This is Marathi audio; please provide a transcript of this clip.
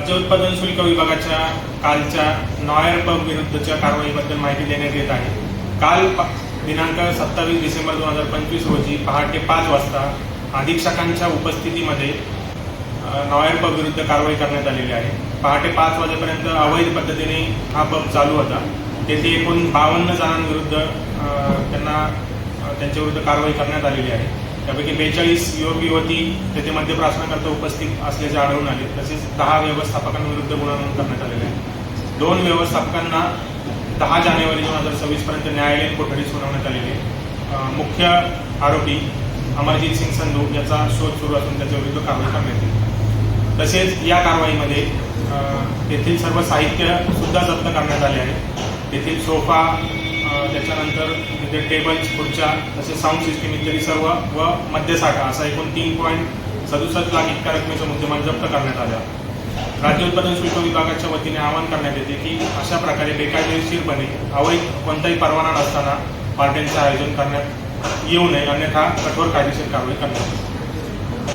राज्य उत्पादन शुल्क विभागाच्या कालच्या नॉयर पब विरुद्धच्या कारवाईबद्दल माहिती देण्यात येत आहे। काल दिनांक 27 डिसेंबर 2025 रोजी पहाटे 5 वाजता अधीक्षकांच्या उपस्थितीमध्ये नॉयर पब विरुद्ध कारवाई करण्यात आलेली आहे। पहाटे 5 वाजेपर्यंत अवैध पद्धतीने हा पब चालू होता। तेथे एकूण 52 जणांविरुद्ध त्यांच्याविरुद्ध कारवाई करण्यात आलेली आहे। त्यापैकी 42 युवक युवती तेथे मद्यप्राशनाकरता उपस्थित असल्याचे आढळून आले। तसेच 10 व्यवस्थापकांविरुद्ध गुन्हा नोंद करण्यात आलेला आहे। 2 व्यवस्थापकांना 10 जानेवारी 2026 पर्यंत न्यायालयीन कोठडी सुनावण्यात आलेली आहे। मुख्य आरोपी अमरजीत सिंग संधू याचा शोध सुरू असून त्याच्या विरुद्ध कारवाई करण्यात येईल। तसेच या कारवाईमध्ये तेथील सर्व साहित्य सुद्धा जप्त करण्यात आले आहे। तेथील सोफा, त्याच्यानंतर तिथे टेबल्स, खुर्च्या, तसेच साऊंड सिस्टीम इत्यादी सर्व व मद्यसाठा असा एकूण 3.67 लाख इतक्या रकमेचा मुद्देमाल जप्त करण्यात आला। राज्य उत्पादन शुल्क विभागाच्या वतीने आवाहन करण्यात येते की अशा प्रकारे बेकायदेशीरपणे अवैध कोणताही परवाना नसताना पार्ट्यांचे आयोजन करण्यात येऊ नये, अन्यथा कठोर कायदेशीर कारवाई करण्यात येईल।